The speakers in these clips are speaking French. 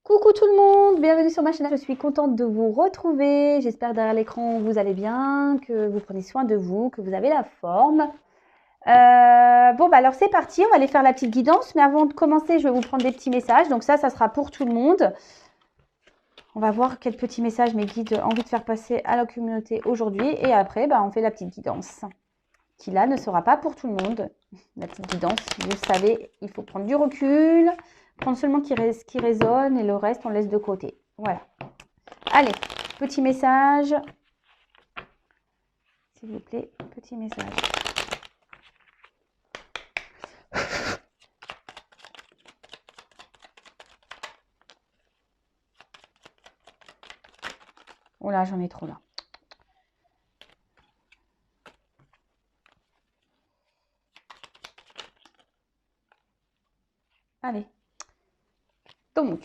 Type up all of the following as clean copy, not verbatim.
Coucou tout le monde, bienvenue sur ma chaîne. Je suis contente de vous retrouver. J'espère derrière l'écran vous allez bien, que vous prenez soin de vous, que vous avez la forme. Bon, bah alors c'est parti, on va aller faire la petite guidance. Mais avant de commencer, je vais vous prendre des petits messages. Donc ça sera pour tout le monde. On va voir quel petit message mes guides ont envie de faire passer à la communauté aujourd'hui. Et après, bah, on fait la petite guidance, qui là ne sera pas pour tout le monde. La petite guidance, vous savez, il faut prendre du recul, prendre seulement ce qui résonne et le reste, on laisse de côté. Voilà. Allez, petit message. S'il vous plaît, petit message. Oh là, j'en ai trop là. Allez. Donc,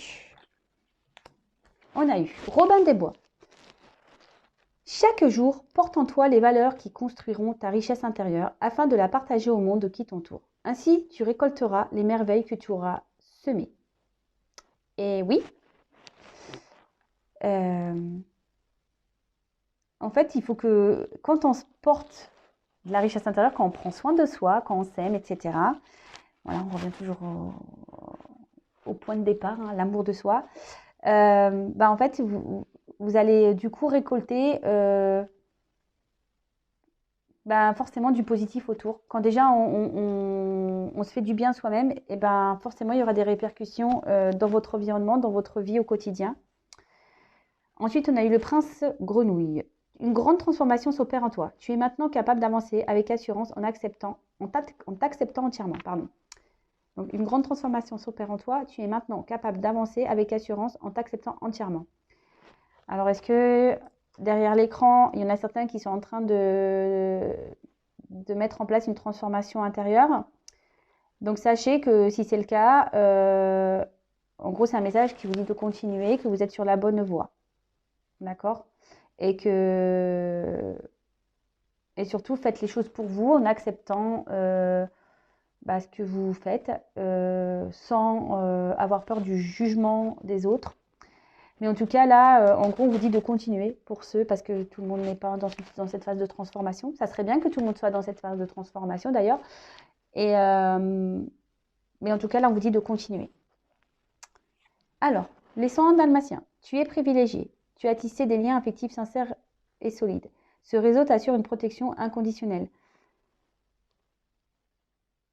on a eu Robin des Bois. Chaque jour, porte en toi les valeurs qui construiront ta richesse intérieure afin de la partager au monde qui t'entoure. Ainsi, tu récolteras les merveilles que tu auras semées. Et oui, en fait, il faut que quand on se porte de la richesse intérieure, quand on prend soin de soi, quand on s'aime, etc. Voilà, on revient toujours au point de départ, hein, l'amour de soi. Bah en fait, vous allez du coup récolter bah, forcément du positif autour. Quand déjà on se fait du bien soi-même, et ben forcément il y aura des répercussions dans votre environnement, dans votre vie au quotidien. Ensuite, on a eu le prince grenouille. Une grande transformation s'opère en toi. Tu es maintenant capable d'avancer avec assurance en t'acceptant entièrement. Pardon. Donc, une grande transformation s'opère en toi. Tu es maintenant capable d'avancer avec assurance en t'acceptant entièrement. Alors, est-ce que derrière l'écran, il y en a certains qui sont en train de mettre en place une transformation intérieure? Donc, sachez que si c'est le cas, en gros, c'est un message qui vous dit de continuer, que vous êtes sur la bonne voie. D'accord? Et surtout, faites les choses pour vous en acceptant ce que vous faites sans avoir peur du jugement des autres. Mais en tout cas, là, en gros, on vous dit de continuer pour ceux, parce que tout le monde n'est pas dans cette phase de transformation. Ça serait bien que tout le monde soit dans cette phase de transformation, d'ailleurs. Mais en tout cas, là, on vous dit de continuer. Alors, les 101 dalmatiens. Tu es privilégié. Tu as tissé des liens affectifs sincères et solides. Ce réseau t'assure une protection inconditionnelle.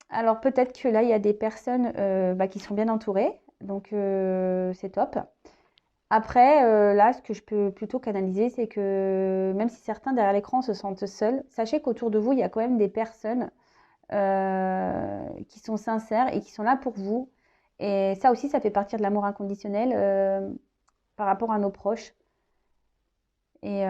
Alors, peut-être que là, il y a des personnes qui sont bien entourées. Donc, c'est top. Après, là, ce que je peux plutôt canaliser, c'est que même si certains derrière l'écran se sentent seuls, sachez qu'autour de vous, il y a quand même des personnes qui sont sincères et qui sont là pour vous. Et ça aussi, ça fait partie de l'amour inconditionnel par rapport à nos proches. Et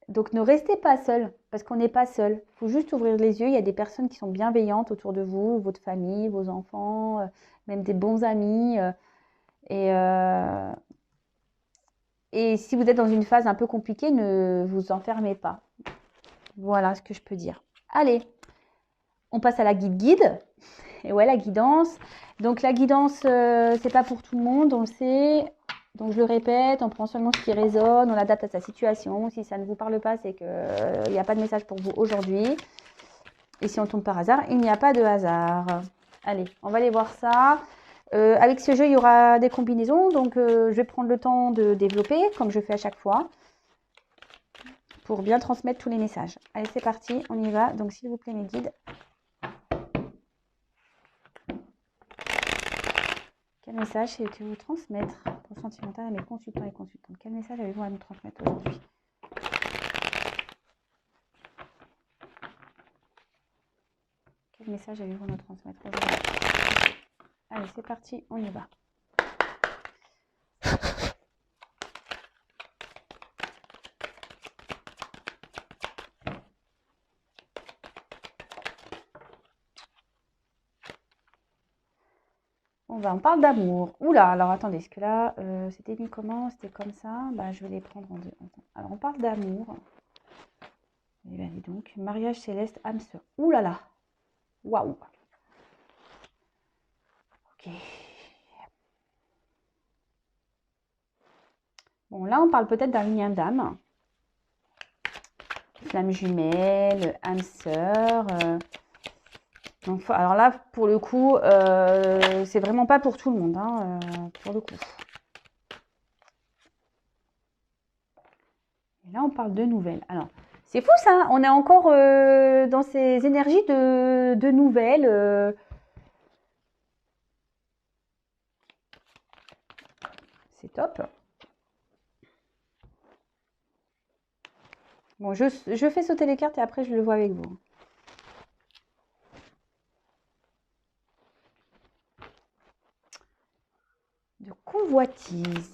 donc, ne restez pas seul, parce qu'on n'est pas seul. Il faut juste ouvrir les yeux. Il y a des personnes qui sont bienveillantes autour de vous, votre famille, vos enfants, même des bons amis. Et, euh, et si vous êtes dans une phase un peu compliquée, ne vous enfermez pas. Voilà ce que je peux dire. Allez, on passe à la guide. Et ouais, la guidance. Donc la guidance, c'est pas pour tout le monde, on le sait. Donc je le répète, on prend seulement ce qui résonne, on l'adapte à sa situation. Si ça ne vous parle pas, c'est qu'il n'y a pas de message pour vous aujourd'hui. Et si on tombe par hasard, il n'y a pas de hasard. Allez, on va aller voir ça. Avec ce jeu, il y aura des combinaisons. Donc je vais prendre le temps de développer, comme je fais à chaque fois, pour bien transmettre tous les messages. Allez, c'est parti, on y va. Donc s'il vous plaît, mes guides. Quel message avez-vous à transmettre pour sentimental à mes consultants et consultantes? Quel message avez-vous à nous transmettre aujourd'hui? Quel message avez-vous à nous transmettre aujourd'hui? Allez, c'est parti, on y va. On parle d'amour. Oula, alors attendez, est-ce que là, c'était mis comment? C'était comme ça? Je vais les prendre en deux. Alors, on parle d'amour. Eh bien, dis donc, mariage céleste, âme sœur. Ouh là là. Waouh. Ok. Bon, là, on parle peut-être d'un lien d'âme. Flamme jumelle, âme sœur. Donc, alors là, pour le coup, c'est vraiment pas pour tout le monde, hein, pour le coup. Et là, on parle de nouvelles. Alors, c'est fou ça, on est encore dans ces énergies de nouvelles. C'est top. Bon, je fais sauter les cartes et après je le vois avec vous. De convoitise.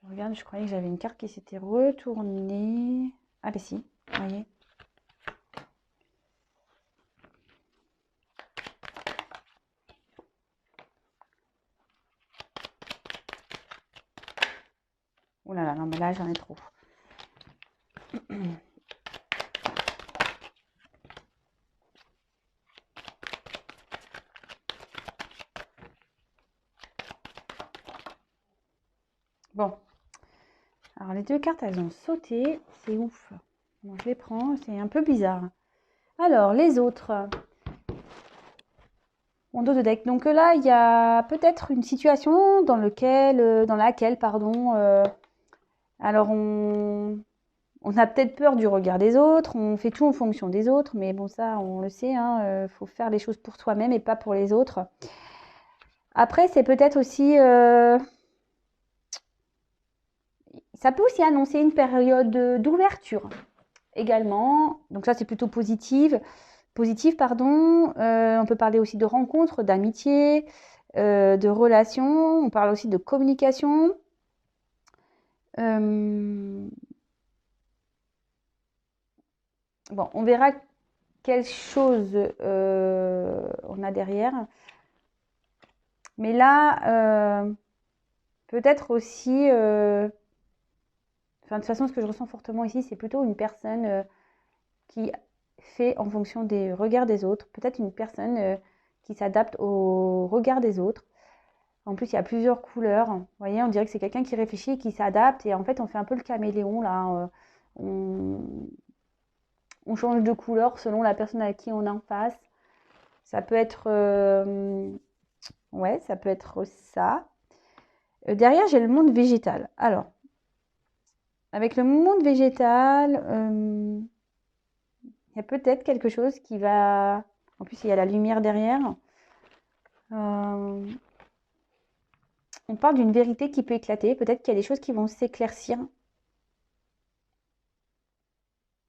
Je regarde, je croyais que j'avais une carte qui s'était retournée. Ah ben si, vous voyez. Oh là là, non mais là j'en ai trop. Bon. Alors les deux cartes, elles ont sauté. C'est ouf. Bon, je les prends, c'est un peu bizarre. Alors, les autres. Mon dos de deck. Donc là, il y a peut-être une situation dans laquelle, pardon, alors on a peut-être peur du regard des autres, on fait tout en fonction des autres, mais bon, ça, on le sait, hein, faut faire les choses pour soi-même et pas pour les autres. Après, c'est peut-être aussi... ça peut aussi annoncer une période d'ouverture également. Donc ça, c'est plutôt positif, pardon. On peut parler aussi de rencontres, d'amitié, de relations. On parle aussi de communication. Bon, on verra quelle chose on a derrière. Mais là, peut-être aussi... Enfin, de toute façon, ce que je ressens fortement ici, c'est plutôt une personne qui fait en fonction des regards des autres. Peut-être une personne qui s'adapte au regard des autres. En plus, il y a plusieurs couleurs. Vous voyez, on dirait que c'est quelqu'un qui réfléchit et qui s'adapte. Et en fait, on fait un peu le caméléon, là. On change de couleur selon la personne à qui on est en face. Ça peut être... ouais, ça peut être ça. Derrière, j'ai le monde végétal. Alors, avec le monde végétal, il y a peut-être quelque chose qui va... En plus, il y a la lumière derrière. On parle d'une vérité qui peut éclater. Peut-être qu'il y a des choses qui vont s'éclaircir.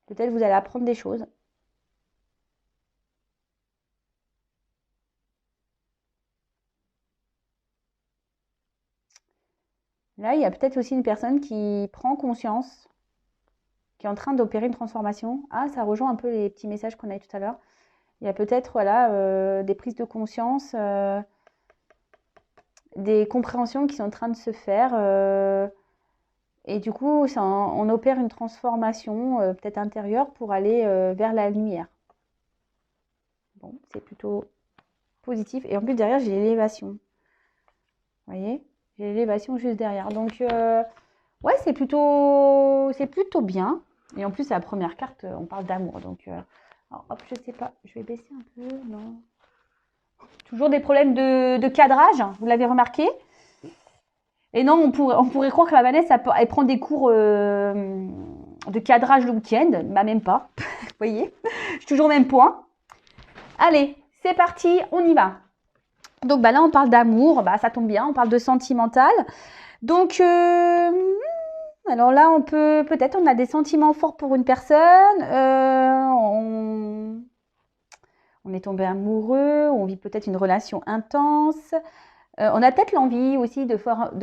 Peut-être vous allez apprendre des choses. Là, il y a peut-être aussi une personne qui prend conscience, qui est en train d'opérer une transformation. Ah, ça rejoint un peu les petits messages qu'on a eu tout à l'heure. Il y a peut-être voilà, des prises de conscience, des compréhensions qui sont en train de se faire. Et du coup, on opère une transformation peut-être intérieure pour aller vers la lumière. Bon, c'est plutôt positif. Et en plus, derrière, j'ai l'élévation. Vous voyez? J'ai l'élévation juste derrière. Donc, ouais, c'est plutôt bien. Et en plus, c'est la première carte, on parle d'amour. Donc, alors, hop, je sais pas, je vais baisser un peu. Non. Toujours des problèmes de cadrage, vous l'avez remarqué. Et non, on pourrait croire que la Vanessa, elle prend des cours de cadrage le week-end. Bah, même pas. Vous voyez? Je suis toujours au même point. Allez, c'est parti, on y va. Donc, bah, là, on parle d'amour. Bah, ça tombe bien, on parle de sentimental. Donc, alors là, peut-être, on a des sentiments forts pour une personne. On est tombé amoureux. On vit peut-être une relation intense. On a peut-être l'envie aussi de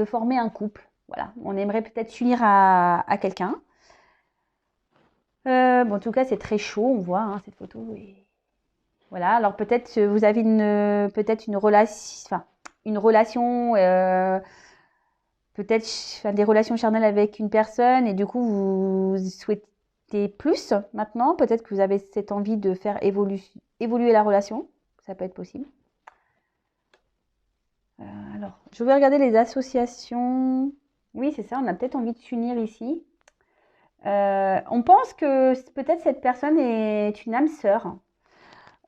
former un couple. Voilà, on aimerait peut-être s'unir à quelqu'un. Bon, en tout cas, c'est très chaud, on voit hein, cette photo. Et... Voilà, alors peut-être vous avez une relation, peut-être des relations charnelles avec une personne et du coup vous souhaitez plus maintenant. Peut-être que vous avez cette envie de faire évoluer la relation. Ça peut être possible. Alors, je vais regarder les associations. Oui, c'est ça, on a peut-être envie de s'unir ici. On pense que peut-être cette personne est une âme sœur.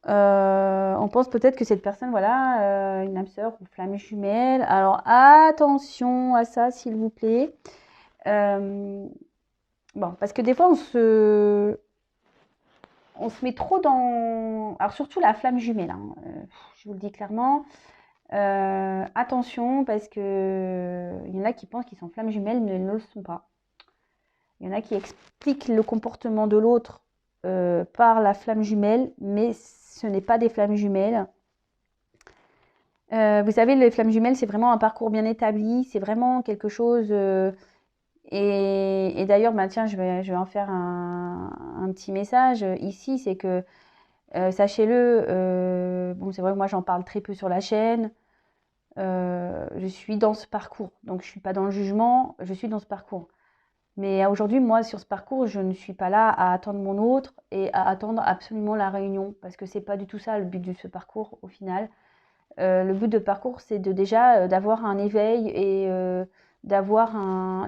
On pense peut-être que cette personne, voilà, une âme sœur ou flamme jumelle. Alors attention à ça, s'il vous plaît. Bon, parce que des fois, on se met trop dans... Alors surtout la flamme jumelle, hein, je vous le dis clairement. Attention, parce que il y en a qui pensent qu'ils sont flammes jumelles, mais ils ne le sont pas. Il y en a qui expliquent le comportement de l'autre par la flamme jumelle, mais ce n'est pas des flammes jumelles. Vous savez, les flammes jumelles, c'est vraiment un parcours bien établi, c'est vraiment quelque chose... et d'ailleurs, bah, tiens, je vais en faire un petit message ici, c'est que, sachez-le, bon, c'est vrai que moi j'en parle très peu sur la chaîne, je suis dans ce parcours, donc je ne suis pas dans le jugement, je suis dans ce parcours. Mais aujourd'hui, moi, sur ce parcours, je ne suis pas là à attendre mon autre et à attendre absolument la réunion, parce que c'est pas du tout ça le but de ce parcours au final. Le but de parcours, c'est déjà d'avoir un éveil et d'avoir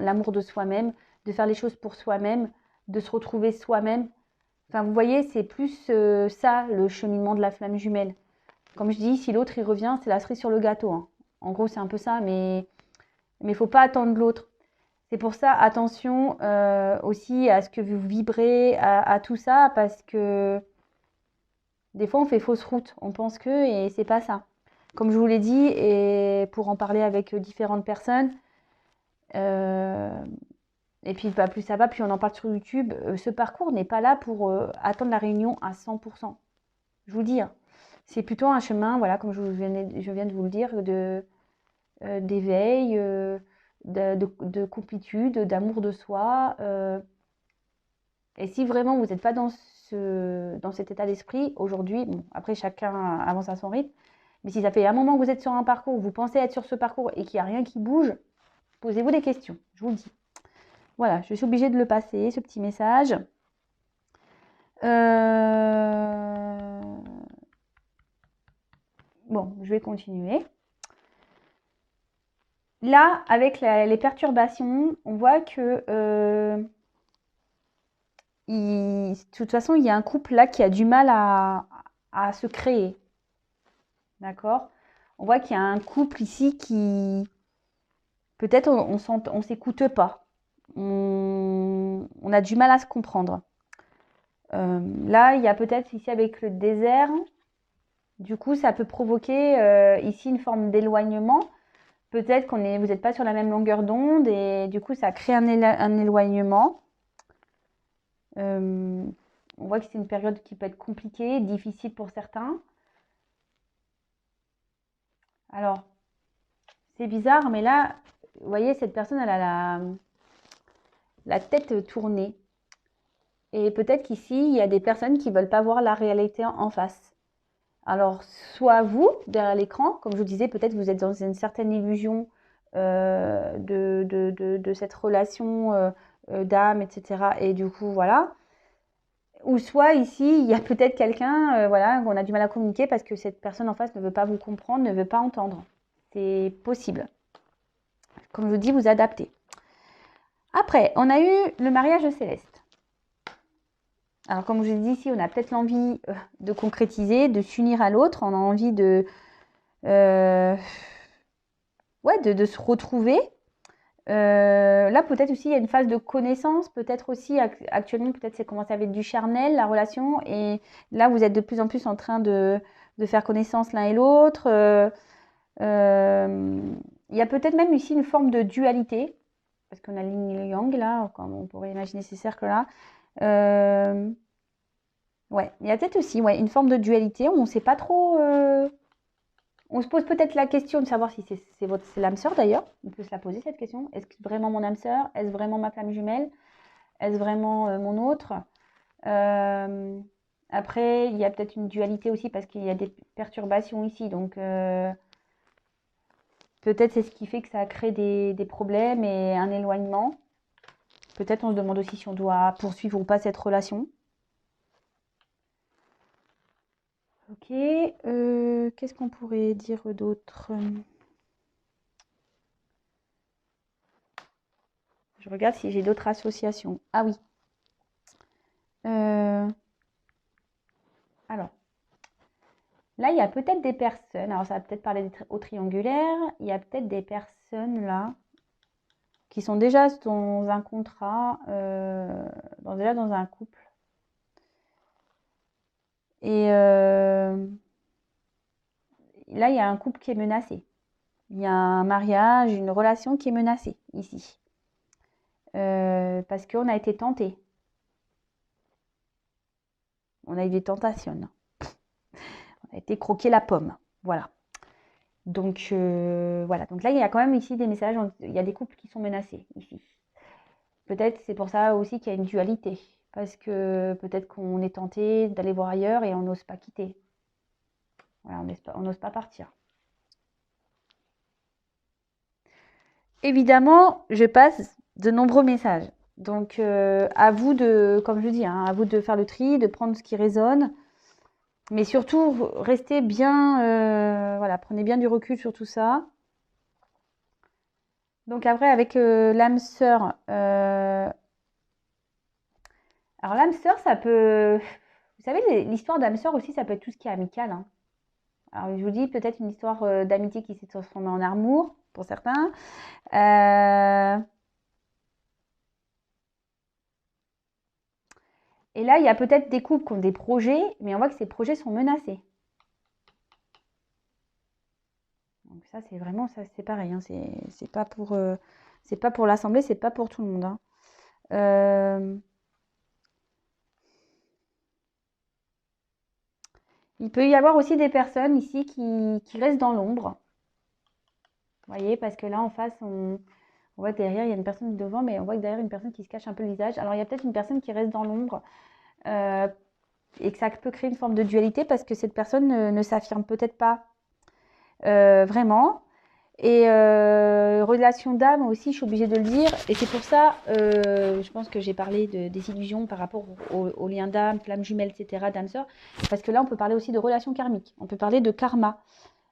l'amour de soi-même, de faire les choses pour soi-même, de se retrouver soi-même. Enfin, vous voyez, c'est plus ça, le cheminement de la flamme jumelle. Comme je dis, si l'autre il revient, c'est la cerise sur le gâteau, hein. En gros, c'est un peu ça, mais il faut pas attendre l'autre. C'est pour ça, attention aussi à ce que vous vibrez, à tout ça, parce que des fois, on fait fausse route. On pense que, et c'est pas ça. Comme je vous l'ai dit, et pour en parler avec différentes personnes, et puis bah, plus ça va, plus on en parle sur YouTube, ce parcours n'est pas là pour attendre la réunion à 100%. Je vous dis, hein. C'est plutôt un chemin, voilà, comme je viens de vous le dire, d'éveil, de complétude, d'amour de soi. Et si vraiment vous n'êtes pas dans cet état d'esprit aujourd'hui, bon, après chacun avance à son rythme, mais si ça fait un moment que vous êtes sur un parcours, vous pensez être sur ce parcours et qu'il n'y a rien qui bouge, posez-vous des questions, je vous le dis. Voilà, je suis obligée de le passer, ce petit message. Bon, je vais continuer. Là, avec les perturbations, on voit que de toute façon, il y a un couple là qui a du mal à se créer. D'accord? On voit qu'il y a un couple ici qui, peut-être, on s'écoute pas. On a du mal à se comprendre. Là, il y a peut-être ici avec le désert, du coup, ça peut provoquer ici une forme d'éloignement. Peut-être vous n'êtes pas sur la même longueur d'onde et du coup, ça crée un éloignement. On voit que c'est une période qui peut être compliquée, difficile pour certains. Alors, c'est bizarre, mais là, vous voyez, cette personne, elle a la tête tournée. Et peut-être qu'ici, il y a des personnes qui ne veulent pas voir la réalité en face. Alors, soit vous, derrière l'écran, comme je vous disais, peut-être vous êtes dans une certaine illusion de cette relation d'âme, etc. Et du coup, voilà. Ou soit ici, il y a peut-être quelqu'un, voilà, qu'on a du mal à communiquer parce que cette personne en face ne veut pas vous comprendre, ne veut pas entendre. C'est possible. Comme je vous dis, vous adaptez. Après, on a eu le mariage céleste. Alors, comme je vous ai dit ici, on a peut-être l'envie de concrétiser, de s'unir à l'autre. On a envie de se retrouver. Là, peut-être aussi, il y a une phase de connaissance. Peut-être aussi, actuellement, peut-être c'est commencé avec du charnel, la relation. Et là, vous êtes de plus en plus en train de faire connaissance l'un et l'autre. Il y a peut-être même ici une forme de dualité. Parce qu'on a l'yin et le yang, là, comme on pourrait imaginer ces cercles-là. Ouais, il y a peut-être aussi une forme de dualité. On ne sait pas trop... On se pose peut-être la question de savoir si c'est l'âme sœur d'ailleurs. On peut se la poser cette question. Est-ce que c'est vraiment mon âme sœur? Est-ce vraiment ma flamme jumelle? Est-ce vraiment mon autre? Après, il y a peut-être une dualité aussi parce qu'il y a des perturbations ici. Donc, Peut-être c'est ce qui fait que ça crée des problèmes et un éloignement. Peut-être on se demande aussi si on doit poursuivre ou pas cette relation. Ok, qu'est-ce qu'on pourrait dire d'autre? Je regarde si j'ai d'autres associations. Ah oui. Alors, là, il y a peut-être des personnes, alors ça va peut-être parler au triangulaire, il y a peut-être des personnes là qui sont déjà dans un contrat, déjà dans un couple. Et là, il y a un couple qui est menacé. Il y a un mariage, une relation qui est menacée ici. Parce qu'on a été tenté. On a eu des tentations. On a été croquer la pomme. Voilà. Donc, voilà. Donc là, il y a quand même ici des messages. Il y a des couples qui sont menacés ici. Peut-être c'est pour ça aussi qu'il y a une dualité. Parce que peut-être qu'on est tenté d'aller voir ailleurs et on n'ose pas quitter. Voilà, on n'ose pas partir. Évidemment, je passe de nombreux messages. Donc, à vous de, comme je dis, hein, à vous de faire le tri, de prendre ce qui résonne. Mais surtout, restez bien, voilà, prenez bien du recul sur tout ça. Donc après, avec l'âme sœur, alors l'âme sœur, ça peut, vous savez, l'histoire d'âme sœur aussi, ça peut être tout ce qui est amical, hein. Alors je vous dis peut-être une histoire d'amitié qui s'est transformée en amour pour certains. Et là, il y a peut-être des couples qui ont des projets, mais on voit que ces projets sont menacés. Donc ça, c'est vraiment, ça, c'est pareil, hein, c'est pas pour l'assemblée, c'est pas pour tout le monde, hein. Il peut y avoir aussi des personnes ici qui restent dans l'ombre. Vous voyez, parce que là, en face, on voit que derrière, il y a une personne devant, mais on voit que derrière, une personne qui se cache un peu le visage. Alors, il y a peut-être une personne qui reste dans l'ombre et que ça peut créer une forme de dualité parce que cette personne ne s'affirme peut-être pas vraiment. Et relation d'âme aussi, je suis obligée de le dire. Et c'est pour ça, je pense que j'ai parlé des illusions par rapport aux liens d'âme, flamme jumelle, etc., d'âme sœur. Parce que là, on peut parler aussi de relations karmiques. On peut parler de karma.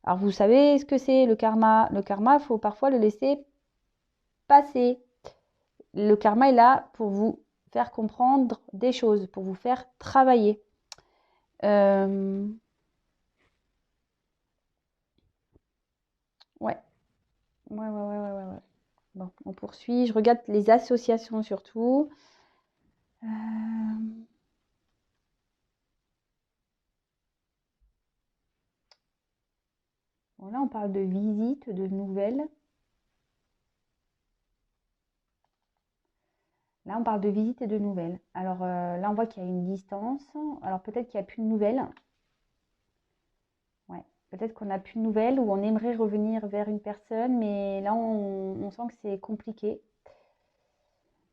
Alors, vous savez ce que c'est le karma? Le karma, il faut parfois le laisser passer. Le karma est là pour vous faire comprendre des choses, pour vous faire travailler. Ouais. Ouais. Bon, on poursuit. Je regarde les associations surtout. Bon, là, on parle de visites, de nouvelles. Là, on parle de visites et de nouvelles. Alors là, on voit qu'il y a une distance. Alors peut-être qu'il n'y a plus de nouvelles. Ouais. Peut-être qu'on n'a plus de nouvelles ou on aimerait revenir vers une personne, mais là, on sent que c'est compliqué.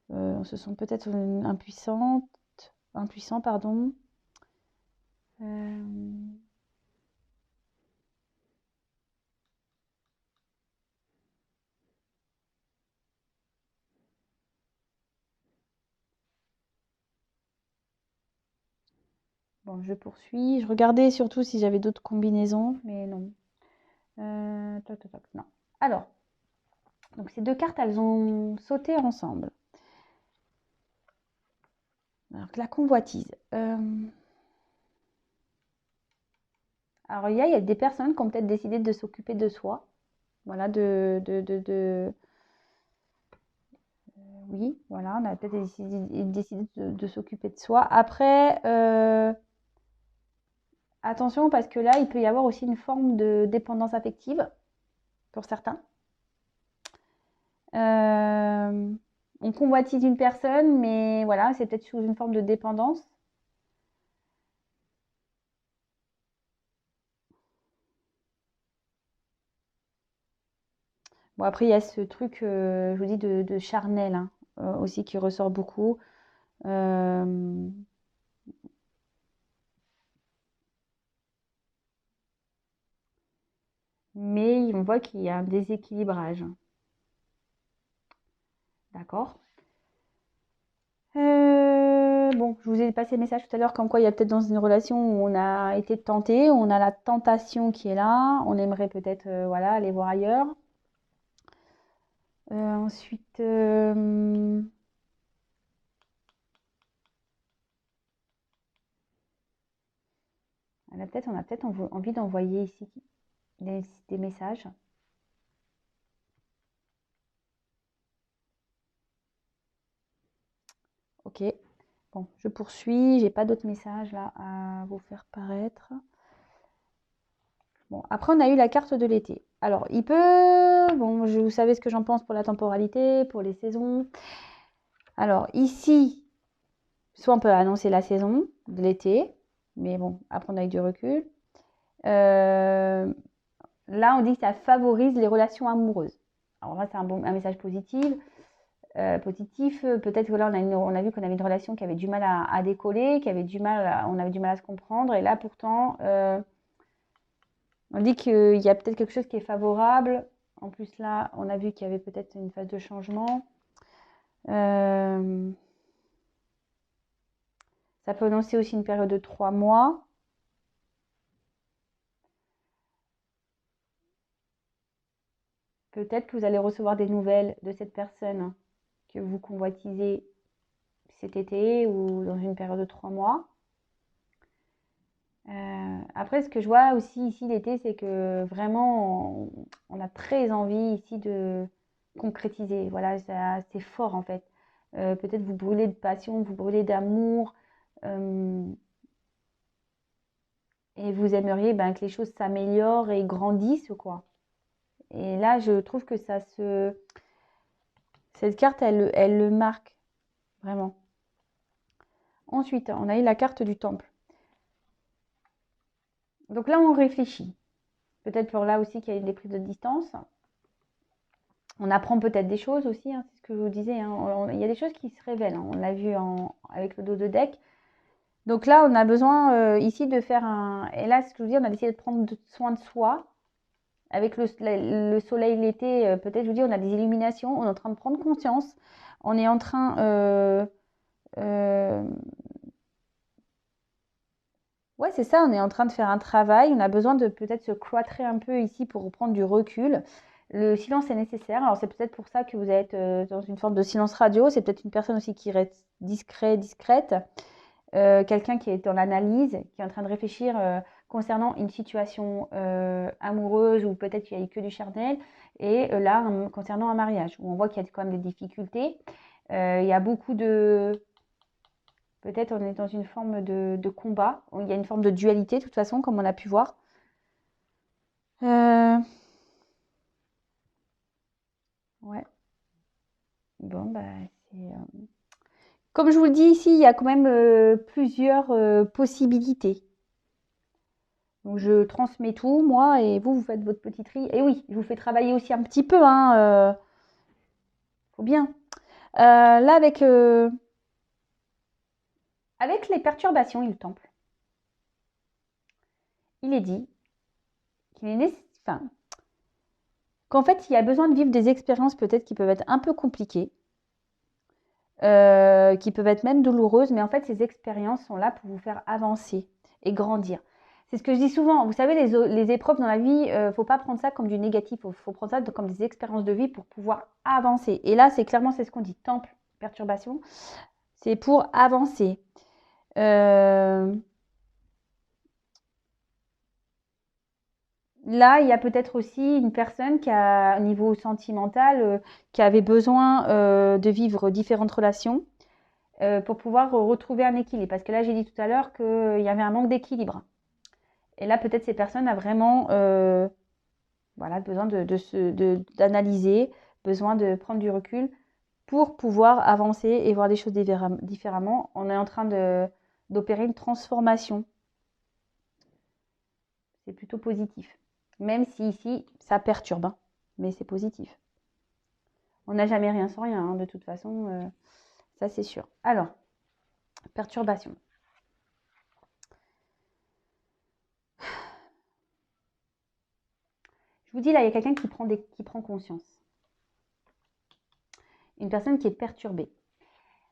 On se sent peut-être impuissant, pardon. Bon, je poursuis. Je regardais surtout si j'avais d'autres combinaisons, mais non. Non. Alors, donc ces deux cartes, elles ont sauté ensemble. Alors, la convoitise. Alors, il y a des personnes qui ont peut-être décidé de s'occuper de soi. Voilà, oui, voilà, on a peut-être décidé de s'occuper de soi. Après, attention, parce que là, il peut y avoir aussi une forme de dépendance affective pour certains. On convoitise une personne, mais voilà, c'est peut-être sous une forme de dépendance. Bon, après, il y a ce truc, je vous dis, de charnel, hein, aussi qui ressort beaucoup. Mais oui, on voit qu'il y a un déséquilibrage. D'accord. Bon, je vous ai passé le message tout à l'heure comme quoi il y a peut-être dans une relation où on a été tenté, on a la tentation qui est là, on aimerait peut-être voilà, aller voir ailleurs. Ensuite, on a peut-être envie d'envoyer ici des messages. Ok, bon, je poursuis, j'ai pas d'autres messages là à vous faire paraître. Bon, après on a eu la carte de l'été. Alors, il peut, bon, vous savez ce que j'en pense pour la temporalité, pour les saisons. Alors, ici, soit on peut annoncer la saison de l'été, mais bon, à prendre avec du recul. Là, on dit que ça favorise les relations amoureuses. Alors là, c'est un message positif. Peut-être que là, on a vu qu'on avait une relation qui avait du mal à décoller, on avait du mal à se comprendre. Et là, pourtant, on dit qu'il y a peut-être quelque chose qui est favorable. En plus, là, on a vu qu'il y avait peut-être une phase de changement. Ça peut annoncer aussi une période de 3 mois. Peut-être que vous allez recevoir des nouvelles de cette personne que vous convoitisez cet été ou dans une période de 3 mois. Après, ce que je vois aussi ici l'été, c'est que vraiment, on a très envie ici de concrétiser. Voilà, c'est fort en fait. Peut-être vous brûlez de passion, vous brûlez d'amour. Et vous aimeriez que les choses s'améliorent et grandissent, quoi. Et là, je trouve que cette carte, elle le marque, vraiment. Ensuite, on a eu la carte du temple. Donc là, on réfléchit. Peut-être pour là aussi qu'il y a des prises de distance. On apprend peut-être des choses aussi, hein, c'est ce que je vous disais. Hein. Il y a des choses qui se révèlent. Hein. On l'a vu avec le dos de deck. Donc là, on a besoin ici de faire un... Et là, ce que je vous dis, on a décidé de prendre soin de soi. Avec le soleil l'été, peut-être, je vous dis, on a des illuminations. On est en train de prendre conscience. On est en train... ouais, c'est ça, on est en train de faire un travail. On a besoin de peut-être se cloîtrer un peu ici pour prendre du recul. Le silence est nécessaire. Alors, c'est peut-être pour ça que vous êtes dans une forme de silence radio. C'est peut-être une personne aussi qui reste discrète. Quelqu'un qui est dans l'analyse, qui est en train de réfléchir concernant une situation amoureuse ou peut-être qu'il n'y a eu que du charnel. Et là, concernant un mariage, où on voit qu'il y a quand même des difficultés. Il y a beaucoup de... Peut-être on est dans une forme de combat. Il y a une forme de dualité, de toute façon, comme on a pu voir. Ouais. Bon, c'est... Comme je vous le dis ici, il y a quand même plusieurs possibilités. Donc, je transmets tout, moi, et vous faites votre petit tri. Et oui, je vous fais travailler aussi un petit peu, hein. Faut bien. Là, avec les perturbations et le temple, il est dit qu'il est nécessaire... qu'en fait, il y a besoin de vivre des expériences peut-être qui peuvent être un peu compliquées, qui peuvent être même douloureuses, mais en fait, ces expériences sont là pour vous faire avancer et grandir. C'est ce que je dis souvent. Vous savez, les épreuves dans la vie, faut pas prendre ça comme du négatif. Faut prendre ça comme des expériences de vie pour pouvoir avancer. Et là, c'est ce qu'on dit. Temple, perturbation, c'est pour avancer. Là, il y a peut-être aussi une personne qui a, au niveau sentimental, qui avait besoin de vivre différentes relations pour pouvoir retrouver un équilibre. Parce que là, j'ai dit tout à l'heure qu'il y avait un manque d'équilibre. Et là, peut-être ces personnes ont vraiment voilà, besoin d'analyser, besoin de prendre du recul pour pouvoir avancer et voir les choses différemment. On est en train d'opérer une transformation. C'est plutôt positif. Même si ici, ça perturbe, hein, mais c'est positif. On n'a jamais rien sans rien, hein, de toute façon, ça c'est sûr. Alors, perturbation. Je vous dis là, il y a quelqu'un qui prend conscience. Une personne qui est perturbée.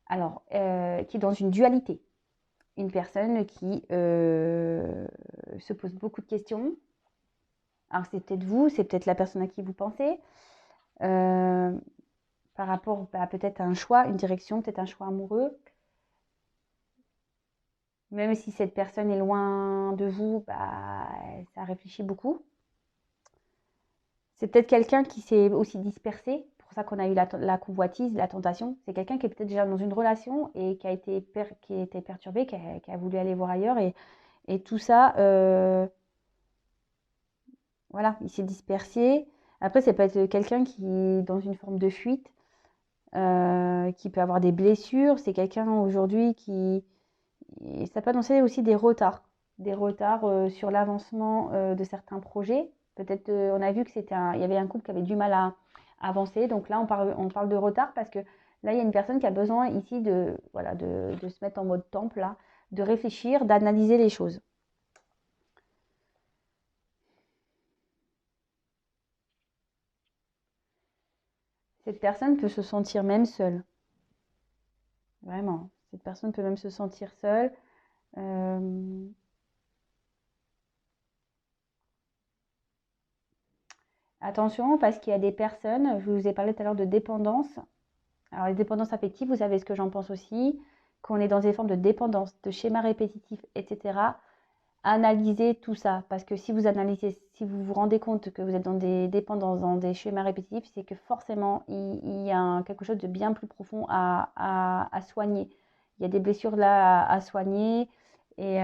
Alors, qui est dans une dualité. Une personne qui se pose beaucoup de questions. Alors, c'est peut-être vous, c'est peut-être la personne à qui vous pensez. Par rapport à peut-être à un choix, une direction, peut-être un choix amoureux. Même si cette personne est loin de vous, ça réfléchit beaucoup. C'est peut-être quelqu'un qui s'est aussi dispersé. C'est pour ça qu'on a eu la convoitise, la tentation. C'est quelqu'un qui est peut-être déjà dans une relation et qui a été perturbé, qui a voulu aller voir ailleurs. Et tout ça, voilà, il s'est dispersé. Après, ça peut être quelqu'un qui est dans une forme de fuite, qui peut avoir des blessures. C'est quelqu'un aujourd'hui qui... Et ça peut annoncer aussi des retards sur l'avancement de certains projets. Peut-être, on a vu que il y avait un couple qui avait du mal à avancer. Donc là, on parle de retard parce que là, il y a une personne qui a besoin ici voilà, de se mettre en mode temple, là, de réfléchir, d'analyser les choses. Cette personne peut se sentir même seule. Vraiment. Cette personne peut même se sentir seule. Attention, parce qu'il y a des personnes, je vous ai parlé tout à l'heure de dépendance. Alors, les dépendances affectives, vous savez ce que j'en pense aussi, qu'on est dans des formes de dépendance, de schémas répétitifs, etc. Analysez tout ça, parce que si vous analysez, si vous vous rendez compte que vous êtes dans des dépendances, dans des schémas répétitifs, c'est que forcément, il y a quelque chose de bien plus profond à soigner. Il y a des blessures là à soigner et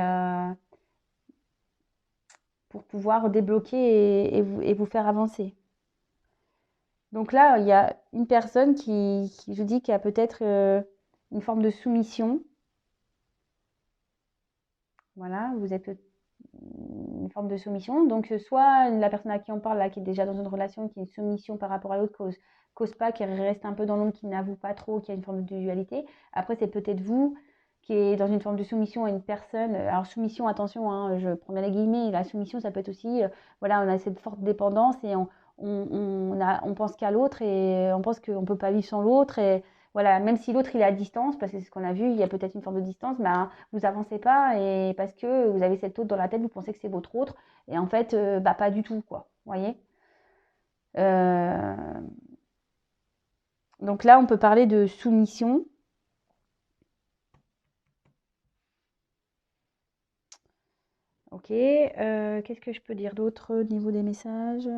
pour pouvoir débloquer et vous faire avancer. Donc là, il y a une personne qui je dis, qui a peut-être une forme de soumission. Voilà, vous êtes une forme de soumission. Donc, soit la personne à qui on parle, là, qui est déjà dans une relation, qui a une soumission par rapport à l'autre, cause pas, qui reste un peu dans l'ombre, qui n'avoue pas trop, qui a une forme de dualité. Après, c'est peut-être vous qui est dans une forme de soumission à une personne. Alors, soumission, attention, hein, je prends bien les guillemets, la soumission, ça peut être aussi, voilà, on a cette forte dépendance et on pense qu'à l'autre et on pense qu'on ne peut pas vivre sans l'autre. Et voilà, même si l'autre il est à distance, parce que c'est ce qu'on a vu, il y a peut-être une forme de distance, vous avancez pas et parce que vous avez cette autre dans la tête, vous pensez que c'est votre autre et en fait, pas du tout, quoi. Vous voyez. Donc là, on peut parler de soumission. Ok, qu'est-ce que je peux dire d'autre au niveau des messages?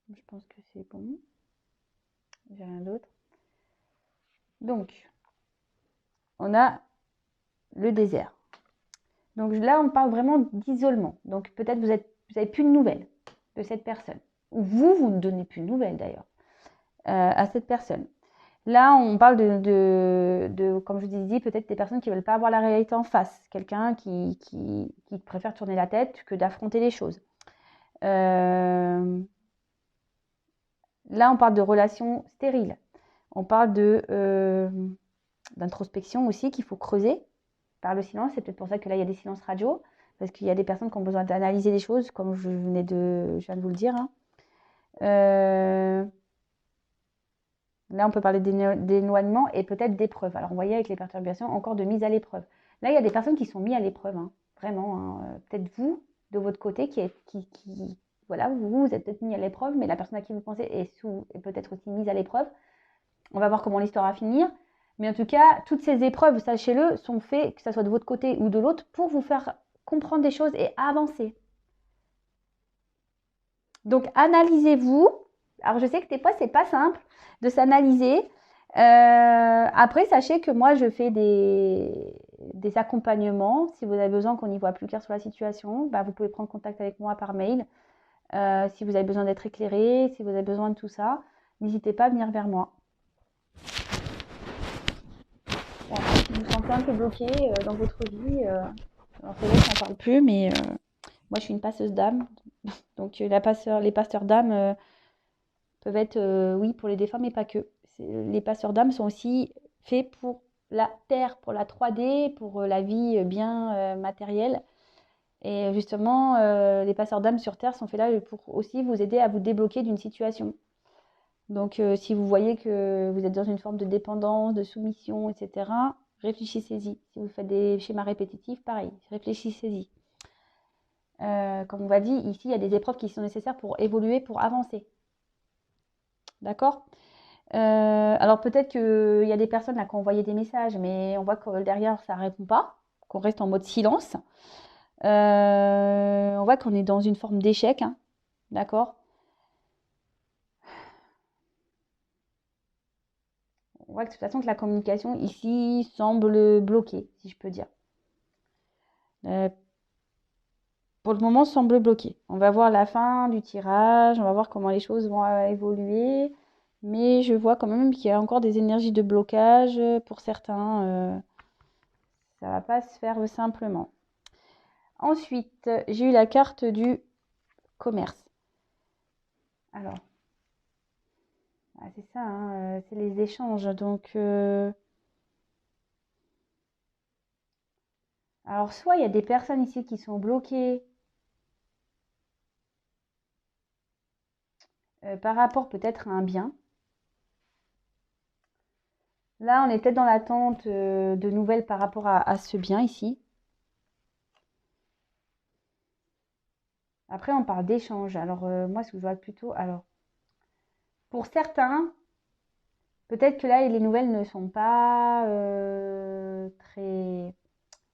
Je pense que c'est bon. J'ai rien d'autre. Donc, on a le désert. Donc là, on parle vraiment d'isolement. Donc peut-être vous n'avez plus de nouvelles de cette personne. Ou vous ne donnez plus de nouvelles d'ailleurs à cette personne. Là, on parle comme je vous ai dit, peut-être des personnes qui ne veulent pas avoir la réalité en face. Quelqu'un qui préfère tourner la tête que d'affronter les choses. Là, on parle de relations stériles. On parle d'introspection aussi qu'il faut creuser par le silence. C'est peut-être pour ça que là, il y a des silences radio. Parce qu'il y a des personnes qui ont besoin d'analyser les choses, comme je viens de vous le dire. Hein. Là, on peut parler d'éloignement et peut-être d'épreuve. Alors, vous voyez, avec les perturbations, encore de mise à l'épreuve. Là, il y a des personnes qui sont mises à l'épreuve, hein, vraiment. Hein. Peut-être vous, de votre côté, voilà, vous êtes peut-être mis à l'épreuve, mais la personne à qui vous pensez est peut-être aussi mise à l'épreuve. On va voir comment l'histoire va finir. Mais en tout cas, toutes ces épreuves, sachez-le, sont faites, que ce soit de votre côté ou de l'autre, pour vous faire comprendre des choses et avancer. Donc, analysez-vous. Alors, je sais que des fois, c'est pas simple de s'analyser. Après, sachez que moi, je fais des accompagnements. Si vous avez besoin qu'on y voit plus clair sur la situation, vous pouvez prendre contact avec moi par mail. Si vous avez besoin d'être éclairé, si vous avez besoin de tout ça, n'hésitez pas à venir vers moi. Voilà, si vous vous sentez un peu bloqué dans votre vie, alors c'est vrai que j'en parle plus, mais moi, je suis une passeuse d'âme. Donc, les passeurs d'âme peuvent être, oui, pour les défunts, mais pas que. Les passeurs d'âme sont aussi faits pour la terre, pour la 3D, pour la vie bien matérielle. Et justement, les passeurs d'âme sur Terre sont faits là pour aussi vous aider à vous débloquer d'une situation. Donc, si vous voyez que vous êtes dans une forme de dépendance, de soumission, etc., réfléchissez-y. Si vous faites des schémas répétitifs, pareil, réfléchissez-y. Comme on va dire, ici, il y a des épreuves qui sont nécessaires pour évoluer, pour avancer. D'accord? Alors peut-être qu'il y a des personnes là qui ont envoyé des messages, mais on voit que derrière, ça ne répond pas, qu'on reste en mode silence. On voit qu'on est dans une forme d'échec, hein, d'accord? On voit que de toute façon que la communication ici semble bloquée, si je peux dire. Pour le moment, semble bloquée. On va voir la fin du tirage, on va voir comment les choses vont évoluer, mais je vois quand même qu'il y a encore des énergies de blocage pour certains. Ça va pas se faire simplement. Ensuite, j'ai eu la carte du commerce. Alors, c'est ça, hein, c'est les échanges. Donc, alors, soit il y a des personnes ici qui sont bloquées par rapport peut-être à un bien. Là, on est peut-être dans l'attente de nouvelles par rapport à ce bien ici. Après, on parle d'échange. Alors, moi, ce que je vois plutôt... Alors, pour certains, peut-être que là, les nouvelles ne sont pas très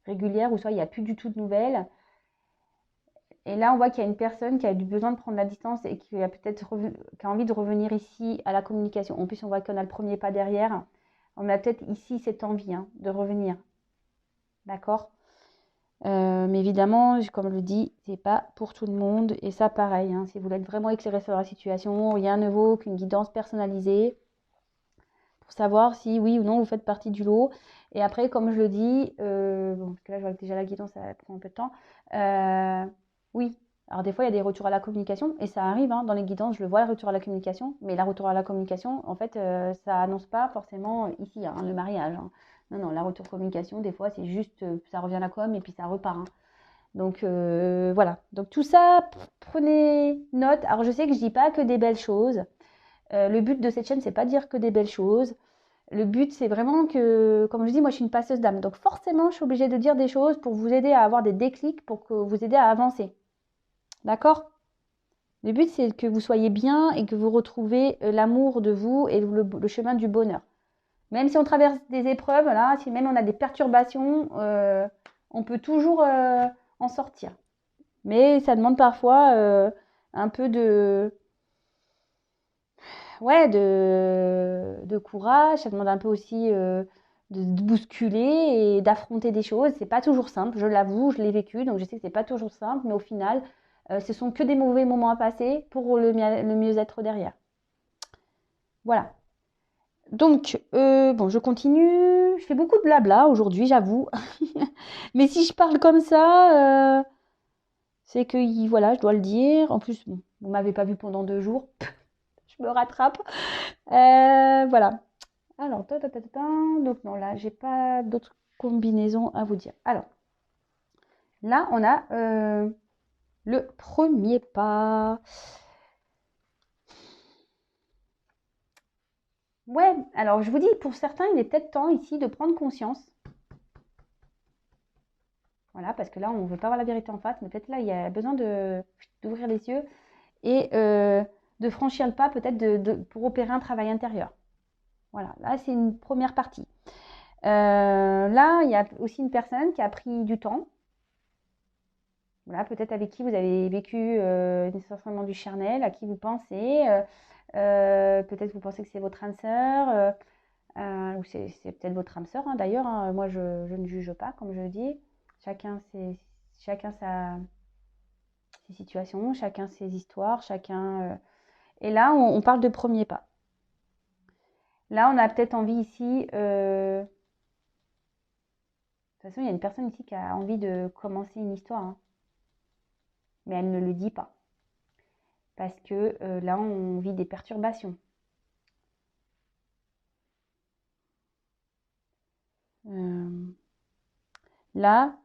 régulières, ou soit il n'y a plus du tout de nouvelles. Et là, on voit qu'il y a une personne qui a du besoin de prendre la distance et qui a peut-être qui a envie de revenir ici à la communication. En plus, on voit qu'on a le premier pas derrière. On a peut-être ici cette envie de revenir. D'accord? Mais évidemment, comme je le dis, c'est pas pour tout le monde. Et ça, pareil, hein, si vous voulez être vraiment éclairé sur la situation, rien ne vaut qu'une guidance personnalisée pour savoir si oui ou non vous faites partie du lot. Et après, comme je le dis, bon, parce que là, je vois que déjà la guidance, ça prend un peu de temps. Oui, alors des fois, il y a des retours à la communication, et ça arrive, hein, dans les guidances, je le vois, le retour à la communication, mais la retour à la communication, en fait, ça annonce pas forcément ici, hein, le mariage, hein. Non, non, la retour communication, des fois, c'est juste, ça revient à la com, et puis ça repart, hein. Donc, voilà. Donc, tout ça, prenez note. Alors, je sais que je dis pas que des belles choses. Le but de cette chaîne, c'est pas de dire que des belles choses. Le but, c'est vraiment que, comme je dis, moi, je suis une passeuse d'âme. Donc, forcément, je suis obligée de dire des choses pour vous aider à avoir des déclics, pour que vous aider à avancer. D'accord? Le but, c'est que vous soyez bien et que vous retrouvez l'amour de vous et le chemin du bonheur. Même si on traverse des épreuves, là, si même on a des perturbations, on peut toujours en sortir. Mais ça demande parfois un peu ouais, de courage, ça demande un peu aussi de bousculer et d'affronter des choses. C'est pas toujours simple, je l'avoue, je l'ai vécu, donc je sais que c'est pas toujours simple, mais au final, ce sont que des mauvais moments à passer pour le mieux-être derrière. Voilà. Donc, bon, je continue. Je fais beaucoup de blabla aujourd'hui, j'avoue. Mais si je parle comme ça, c'est que, voilà, je dois le dire. En plus, bon, vous m'avez pas vu pendant 2 jours. Je me rattrape. Voilà. Alors, donc non, là, j'ai pas d'autres combinaisons à vous dire. Alors, là, on a le premier pas. Ouais, alors je vous dis, pour certains, il est peut-être temps ici de prendre conscience. Voilà, parce que là, on ne veut pas voir la vérité en face, mais peut-être là, il y a besoin d'ouvrir les yeux et de franchir le pas peut-être pour opérer un travail intérieur. Voilà, là, c'est une première partie. Là, il y a aussi une personne qui a pris du temps. Voilà, peut-être avec qui vous avez vécu nécessairement du charnel, à qui vous pensez. Peut-être vous pensez que c'est votre âme sœur, ou c'est peut-être votre âme sœur, hein, d'ailleurs. Hein. Moi, je ne juge pas, comme je le dis. Chacun ses situations, chacun ses histoires, chacun. Et là, on parle de premier pas. Là, on a peut-être envie ici. De toute façon, il y a une personne ici qui a envie de commencer une histoire, hein, mais elle ne le dit pas. Parce que là, on vit des perturbations. Là,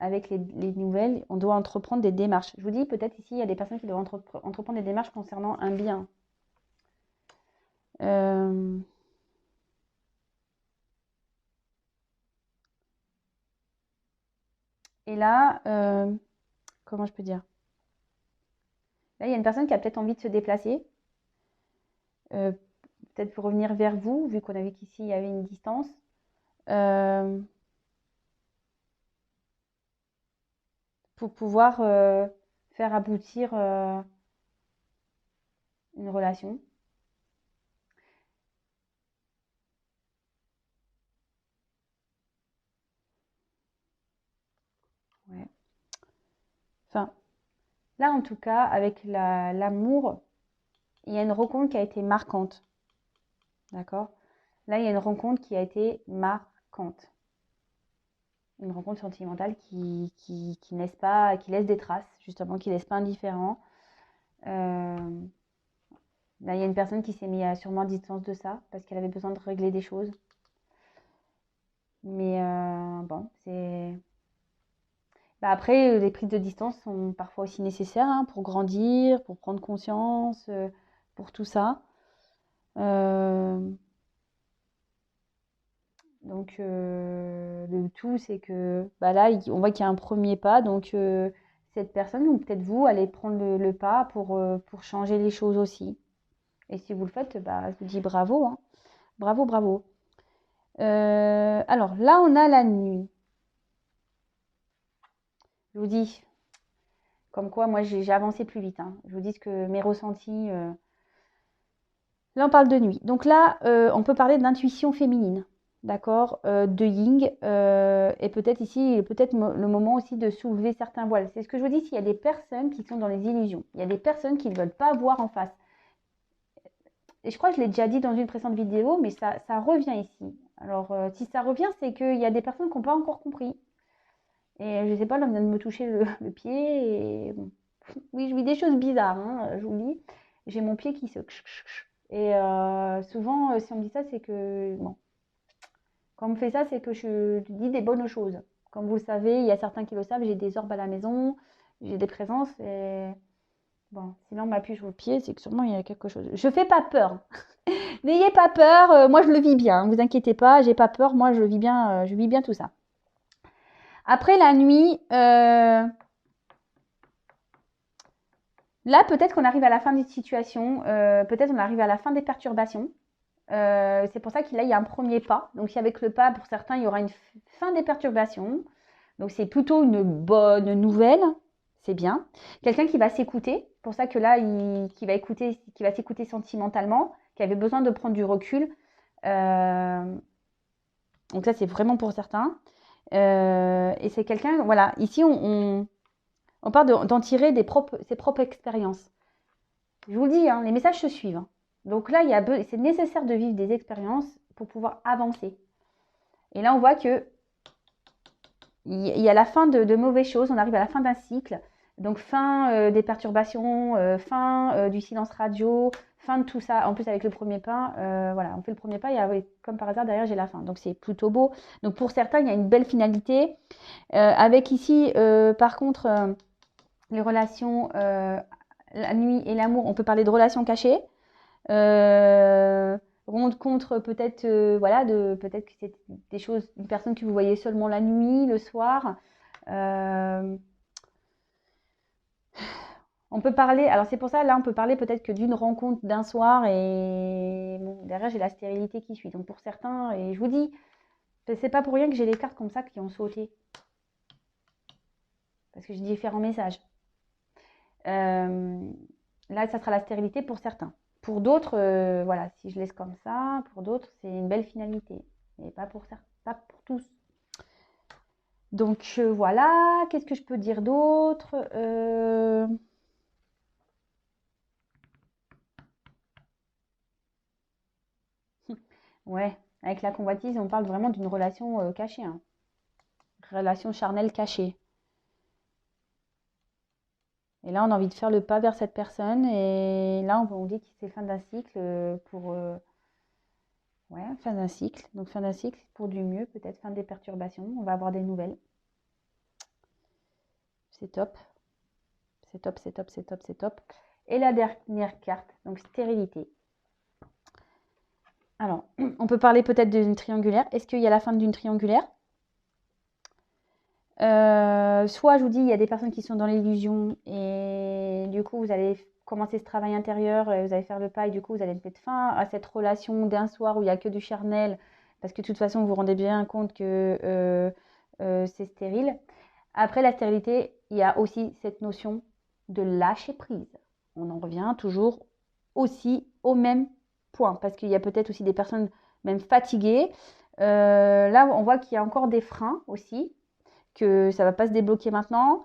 avec les nouvelles, on doit entreprendre des démarches. Je vous dis, peut-être ici, il y a des personnes qui doivent entreprendre des démarches concernant un bien. Et là, comment je peux dire? Là, il y a une personne qui a peut-être envie de se déplacer, peut-être pour revenir vers vous, vu qu'on a vu qu'ici, il y avait une distance. Pour pouvoir faire aboutir une relation. Ouais. Enfin, là, en tout cas, avec l'amour, il y a une rencontre qui a été marquante. D'accord? Là, il y a une rencontre qui a été marquante. Une rencontre sentimentale qui laisse pas, qui laisse des traces, justement, qui laisse pas indifférent. Là, il y a une personne qui s'est mise à sûrement à distance de ça, parce qu'elle avait besoin de régler des choses. Mais bon, c'est... Bah après, les prises de distance sont parfois aussi nécessaires hein, pour grandir, pour prendre conscience, pour tout ça. Euh, donc, le tout, c'est que bah là, on voit qu'il y a un premier pas. Donc, cette personne, ou peut-être vous, allez prendre le pas pour changer les choses aussi. Et si vous le faites, bah, je vous dis bravo. Hein. Bravo, bravo. Alors, là, on a la nuit. Je vous dis, comme quoi, moi, j'ai avancé plus vite. Hein. Je vous dis que mes ressentis... Là, on parle de nuit. Donc là, on peut parler d'intuition féminine, d'accord, de yin, et peut-être ici, peut-être le moment aussi de soulever certains voiles. C'est ce que je vous dis, s'il y a des personnes qui sont dans les illusions, il y a des personnes qui ne veulent pas voir en face. Et je crois que je l'ai déjà dit dans une précédente vidéo, mais ça revient ici. Alors, si ça revient, c'est qu'il y a des personnes qui n'ont pas encore compris. Et je ne sais pas, là, on vient de me toucher le pied, et bon. Oui, je vis des choses bizarres, hein, je vous le dis. J'ai mon pied qui se... Et souvent, si on me dit ça, c'est que... Bon, quand on me fait ça, c'est que je dis des bonnes choses. Comme vous le savez, il y a certains qui le savent, j'ai des orbes à la maison, j'ai des présences. Et bon, si là on m'appuie sur le pied, c'est que sûrement il y a quelque chose. Je fais pas peur. N'ayez pas peur, moi je le vis bien. Ne vous inquiétez pas, j'ai pas peur, moi je vis bien tout ça. Après la nuit, là peut-être qu'on arrive à la fin des situations, peut-être on arrive à la fin des perturbations. C'est pour ça qu'il y a un premier pas. Donc, si avec le pas, pour certains, il y aura une fin des perturbations. Donc, c'est plutôt une bonne nouvelle. C'est bien. Quelqu'un qui va s'écouter. Pour ça que là, qui va s'écouter sentimentalement, qui avait besoin de prendre du recul. Donc, ça, c'est vraiment pour certains. Et c'est quelqu'un, voilà, ici, on parle d'en tirer ses propres expériences. Je vous le dis, hein, les messages se suivent. Hein. Donc là, c'est nécessaire de vivre des expériences pour pouvoir avancer. Et là, on voit que il y a la fin de mauvaises choses. On arrive à la fin d'un cycle. Donc fin des perturbations, fin du silence radio, fin de tout ça. En plus, avec le premier pas, voilà, on fait le premier pas et oui, comme par hasard, derrière, j'ai la fin. Donc c'est plutôt beau. Donc pour certains, il y a une belle finalité. Avec ici, par contre, les relations, la nuit et l'amour, on peut parler de relations cachées. Rendre compte peut-être voilà peut-être que c'est des choses, une personne que vous voyez seulement la nuit, le soir. On peut parler, alors c'est pour ça là on peut parler peut-être que d'une rencontre d'un soir et bon, derrière j'ai la stérilité qui suit. Donc pour certains, et je vous dis, c'est pas pour rien que j'ai les cartes comme ça qui ont sauté parce que j'ai différents messages. Là ça sera la stérilité pour certains. Pour d'autres, voilà, si je laisse comme ça, pour d'autres, c'est une belle finalité. Mais pas pour certains, pas pour tous. Donc voilà, qu'est-ce que je peux dire d'autre Ouais, avec la convoitise, on parle vraiment d'une relation cachée. Hein. Relation charnelle cachée. Et là, on a envie de faire le pas vers cette personne. Et là, on dit que c'est fin d'un cycle pour... ouais, fin d'un cycle. Donc fin d'un cycle pour du mieux, peut-être fin des perturbations. On va avoir des nouvelles. C'est top. C'est top, c'est top, c'est top, c'est top. Et la dernière carte, donc stérilité. Alors, on peut parler peut-être d'une triangulaire. Est-ce qu'il y a la fin d'une triangulaire? Soit je vous dis, il y a des personnes qui sont dans l'illusion et du coup, vous allez commencer ce travail intérieur, et vous allez faire le pas et du coup, vous allez mettre fin à cette relation d'un soir où il n'y a que du charnel parce que de toute façon, vous vous rendez bien compte que c'est stérile. Après la stérilité, il y a aussi cette notion de lâcher prise. On en revient toujours aussi au même point parce qu'il y a peut-être aussi des personnes même fatiguées. Là, on voit qu'il y a encore des freins aussi, que ça ne va pas se débloquer maintenant,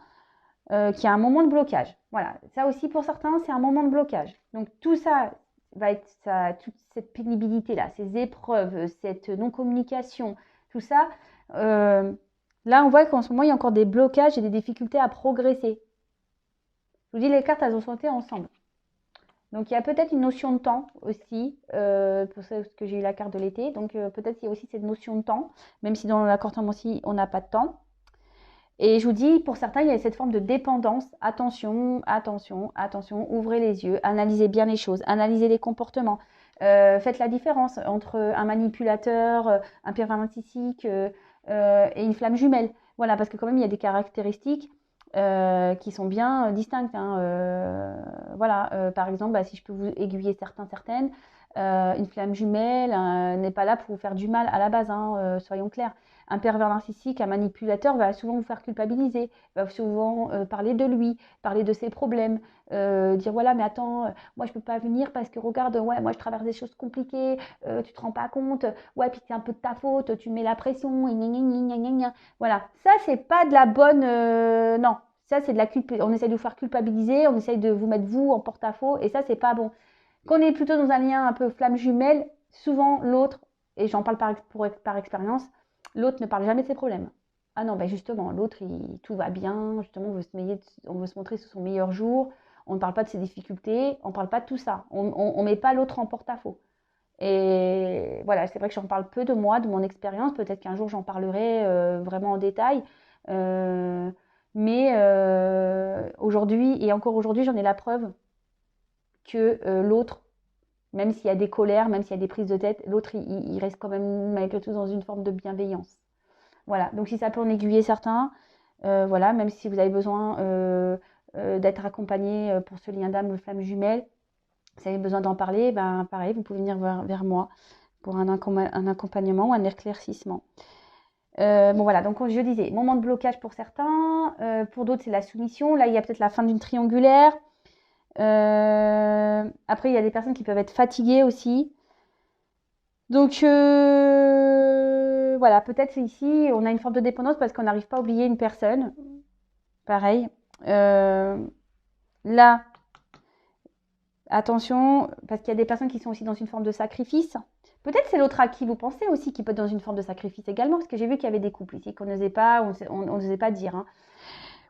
qu'il y a un moment de blocage. Voilà, ça aussi pour certains, c'est un moment de blocage. Donc tout ça va être ça, toute cette pénibilité-là, ces épreuves, cette non-communication, tout ça. Là, on voit qu'en ce moment, il y a encore des blocages et des difficultés à progresser. Je vous dis, les cartes, elles ont sauté ensemble. Donc, il y a peut-être une notion de temps aussi, pour ça que j'ai eu la carte de l'été. Donc, peut-être qu'il y a aussi cette notion de temps, même si dans la cartomancie, on n'a pas de temps. Et je vous dis, pour certains, il y a cette forme de dépendance. Attention, attention, attention, ouvrez les yeux, analysez bien les choses, analysez les comportements. Faites la différence entre un manipulateur, un pervers narcissique et une flamme jumelle. Voilà, parce que quand même, il y a des caractéristiques qui sont bien distinctes. Hein. Voilà, par exemple, bah, si je peux vous aiguiller certaines, une flamme jumelle n'est pas là pour vous faire du mal à la base, hein, soyons clairs. Un pervers narcissique, un manipulateur va souvent vous faire culpabiliser, va souvent parler de lui, parler de ses problèmes, dire voilà mais attends, moi je peux pas venir parce que regarde, ouais moi je traverse des choses compliquées, tu te rends pas compte, ouais puis c'est un peu de ta faute, tu mets la pression, voilà, ça c'est pas de la bonne, non, ça c'est de la on essaye de vous faire culpabiliser, on essaye de vous mettre vous en porte-à-faux et ça c'est pas bon. Quand on est plutôt dans un lien un peu flamme jumelle, souvent l'autre, et j'en parle par expérience, l'autre ne parle jamais de ses problèmes. Ah non, ben justement, l'autre, tout va bien, justement, on veut se montrer sous son meilleur jour, on ne parle pas de ses difficultés, on ne parle pas de tout ça, on ne met pas l'autre en porte-à-faux. Et voilà, c'est vrai que j'en parle peu de moi, de mon expérience, peut-être qu'un jour j'en parlerai vraiment en détail, mais aujourd'hui, et encore aujourd'hui, j'en ai la preuve que l'autre, même s'il y a des colères, même s'il y a des prises de tête, l'autre, il reste quand même malgré tout dans une forme de bienveillance. Voilà, donc si ça peut en aiguiller certains, voilà, même si vous avez besoin d'être accompagné pour ce lien d'âme, flamme jumelle, si vous avez besoin d'en parler, ben pareil, vous pouvez venir vers moi pour un accompagnement ou un éclaircissement. Bon voilà, donc je disais, moment de blocage pour certains, pour d'autres c'est la soumission, là il y a peut-être la fin d'une triangulaire. Après il y a des personnes qui peuvent être fatiguées aussi. Donc voilà, peut-être ici on a une forme de dépendance parce qu'on n'arrive pas à oublier une personne. Pareil. Là, attention, parce qu'il y a des personnes qui sont aussi dans une forme de sacrifice. Peut-être c'est l'autre à qui vous pensez aussi qui peut être dans une forme de sacrifice également, parce que j'ai vu qu'il y avait des couples ici qu'on n'osait pas, on n'osait pas dire. Hein.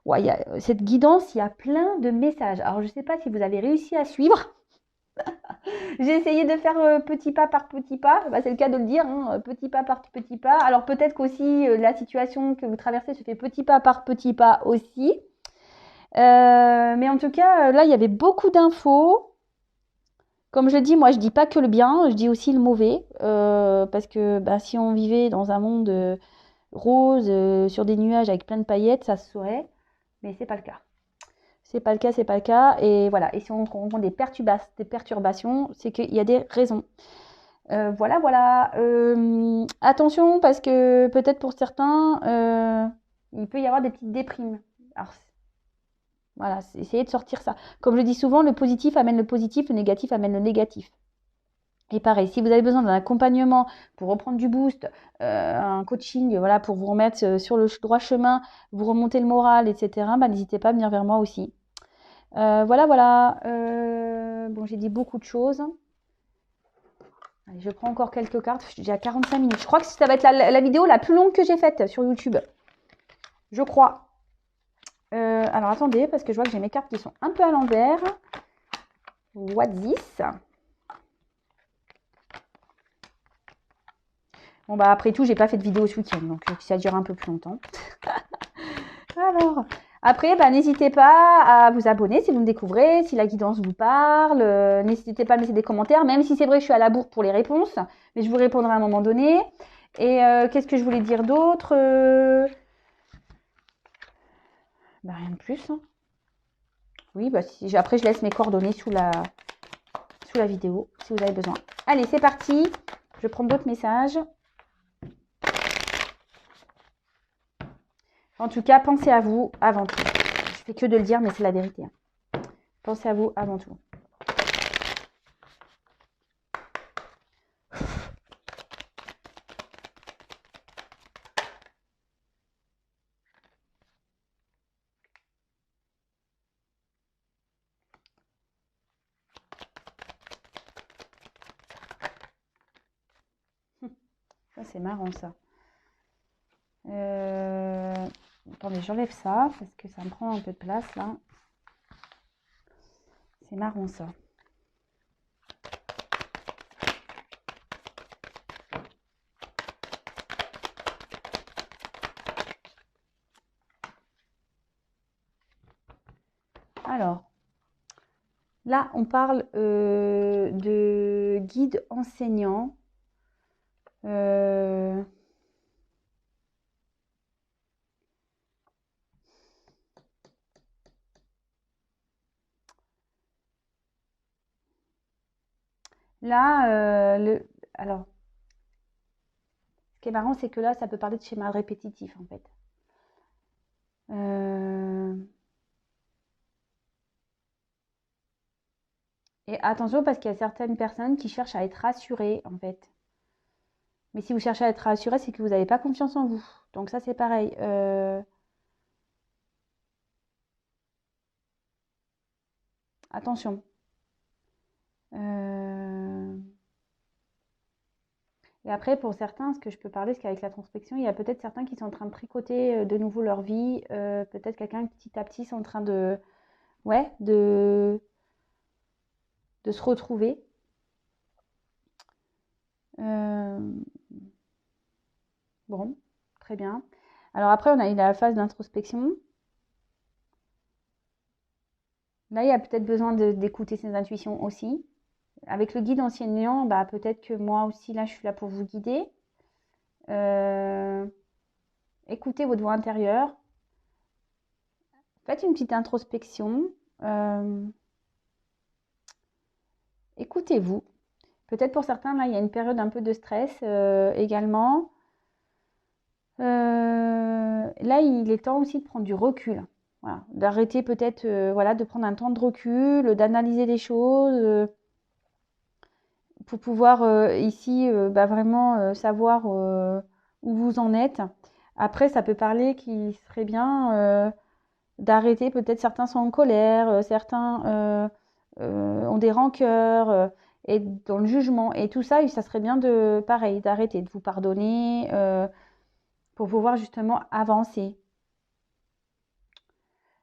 Ouais, cette guidance, il y a plein de messages. Alors je ne sais pas si vous avez réussi à suivre. J'ai essayé de faire petit pas par petit pas, bah, c'est le cas de le dire, hein, petit pas par petit pas. Alors peut-être qu'aussi la situation que vous traversez se fait petit pas par petit pas aussi. Mais en tout cas, là, il y avait beaucoup d'infos. Comme je dis, moi, je dis pas que le bien, je dis aussi le mauvais. Parce que bah, si on vivait dans un monde rose, sur des nuages avec plein de paillettes, ça se saurait. Mais c'est pas le cas. C'est pas le cas, c'est pas le cas. Et voilà. Et si on rencontre des perturbations, c'est qu'il y a des raisons. Voilà. Attention, parce que peut-être pour certains, il peut y avoir des petites déprimes. Alors, voilà, essayez de sortir ça. Comme je dis souvent, le positif amène le positif, le négatif amène le négatif. Et pareil, si vous avez besoin d'un accompagnement pour reprendre du boost, un coaching, voilà, pour vous remettre sur le droit chemin, vous remonter le moral, etc., bah, n'hésitez pas à venir vers moi aussi. Voilà. Bon, j'ai dit beaucoup de choses. Allez, je prends encore quelques cartes. J'ai à 45 minutes. Je crois que ça va être la vidéo la plus longue que j'ai faite sur YouTube. Je crois. Alors, attendez, parce que je vois que j'ai mes cartes qui sont un peu à l'envers. What this? Bon, bah, après tout, j'ai pas fait de vidéo ce week-end, donc ça dure un peu plus longtemps. Après, bah, n'hésitez pas à vous abonner si vous me découvrez, si la guidance vous parle. N'hésitez pas à me laisser des commentaires, même si c'est vrai que je suis à la bourre pour les réponses, mais je vous répondrai à un moment donné. Et qu'est-ce que je voulais dire d'autre bah, rien de plus. Hein. Oui, bah, après, je laisse mes coordonnées sous la vidéo si vous avez besoin. Allez, c'est parti. Je prends d'autres messages. En tout cas, pensez à vous avant tout. Je fais que de le dire, mais c'est la vérité. Hein. Pensez à vous avant tout. Ça, c'est marrant, ça. Attendez, j'enlève ça parce que ça me prend un peu de place, là. C'est marrant, ça. Alors, là, on parle de guide enseignant. Là, alors, ce qui est marrant, c'est que là, ça peut parler de schéma répétitif, en fait. Et attention, parce qu'il y a certaines personnes qui cherchent à être rassurées, en fait. Mais si vous cherchez à être rassuré, c'est que vous n'avez pas confiance en vous. Donc ça, c'est pareil. Attention. Et après, pour certains, ce que je peux parler, c'est qu'avec la prospection, il y a peut-être certains qui sont en train de tricoter de nouveau leur vie. Peut-être quelqu'un petit à petit sont en train de, ouais, de se retrouver. Bon, très bien. Alors après, on a eu la phase d'introspection. Là, il y a peut-être besoin d'écouter ses intuitions aussi. Avec le guide enseignant, bah, peut-être que moi aussi, là, je suis là pour vous guider. Écoutez votre voix intérieure. Faites une petite introspection. Écoutez-vous. Peut-être pour certains, là, il y a une période un peu de stress également. Là, il est temps aussi de prendre du recul. Voilà. D'arrêter peut-être voilà, de prendre un temps de recul, d'analyser les choses pour pouvoir ici bah, vraiment savoir où vous en êtes. Après, ça peut parler qu'il serait bien d'arrêter. Peut-être certains sont en colère, certains ont des rancœurs et dans le jugement. Et tout ça, ça serait bien de, pareil, d'arrêter, de vous pardonner pour pouvoir justement avancer.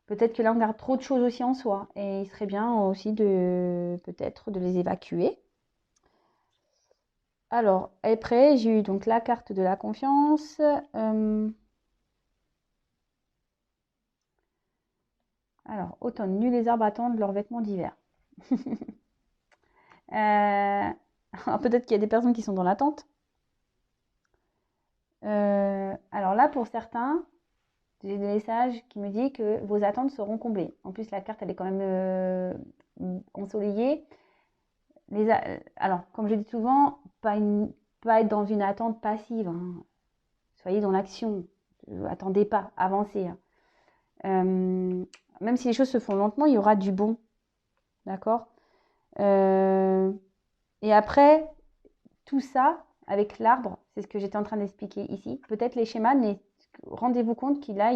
Peut-être que là, on garde trop de choses aussi en soi. Et il serait bien aussi de peut-être de les évacuer. Alors, après, j'ai eu donc la carte de la confiance. Alors, automne, nu les arbres attendent leurs vêtements d'hiver. Peut-être qu'il y a des personnes qui sont dans l'attente. Alors là, pour certains, j'ai des messages qui me disent que vos attentes seront comblées. En plus, la carte, elle est quand même ensoleillée. Alors, comme je dis souvent, pas être dans une attente passive. Hein. Soyez dans l'action. Attendez pas, avancez. Hein. Même si les choses se font lentement, il y aura du bon. D'accord Et après, tout ça, avec l'arbre, c'est ce que j'étais en train d'expliquer ici. Peut-être les schémas, mais rendez-vous compte qu'il a,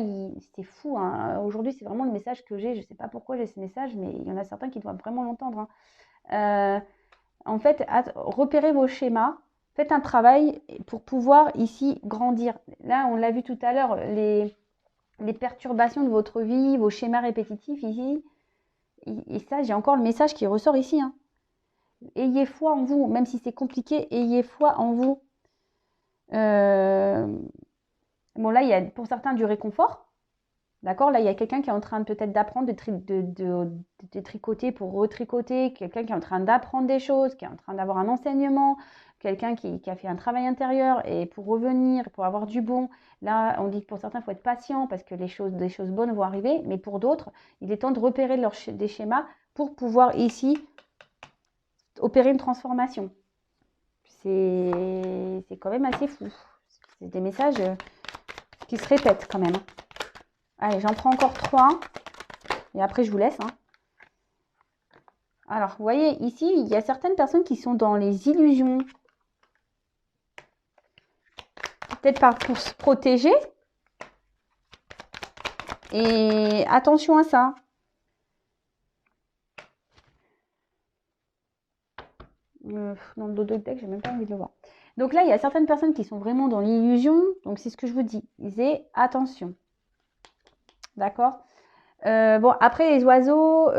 c'est fou. Hein. Aujourd'hui, c'est vraiment le message que j'ai. Je ne sais pas pourquoi j'ai ce message, mais il y en a certains qui doivent vraiment l'entendre. Hein. En fait, repérez vos schémas. Faites un travail pour pouvoir ici grandir. Là, on l'a vu tout à l'heure, les perturbations de votre vie, vos schémas répétitifs ici. Et ça, j'ai encore le message qui ressort ici. Hein. Ayez foi en vous, même si c'est compliqué, ayez foi en vous. Bon, là, il y a pour certains du réconfort. D'accord? Là, il y a quelqu'un qui est en train peut-être d'apprendre de tricoter pour retricoter, quelqu'un qui est en train d'apprendre des choses, qui est en train d'avoir un enseignement, quelqu'un qui a fait un travail intérieur et pour revenir, pour avoir du bon. Là, on dit que pour certains, il faut être patient parce que des choses bonnes vont arriver, mais pour d'autres, il est temps de repérer des schémas pour pouvoir ici opérer une transformation. C'est quand même assez fou. C'est des messages qui se répètent quand même. Allez, j'en prends encore 3. Et après, je vous laisse. Hein. Alors, vous voyez, ici, il y a certaines personnes qui sont dans les illusions. Peut-être pour se protéger. Et attention à ça. Dans le dos de deck, j'ai même pas envie de le voir. Donc là, il y a certaines personnes qui sont vraiment dans l'illusion. Donc, c'est ce que je vous dis. Disais, attention. D'accord? Bon, après, les oiseaux,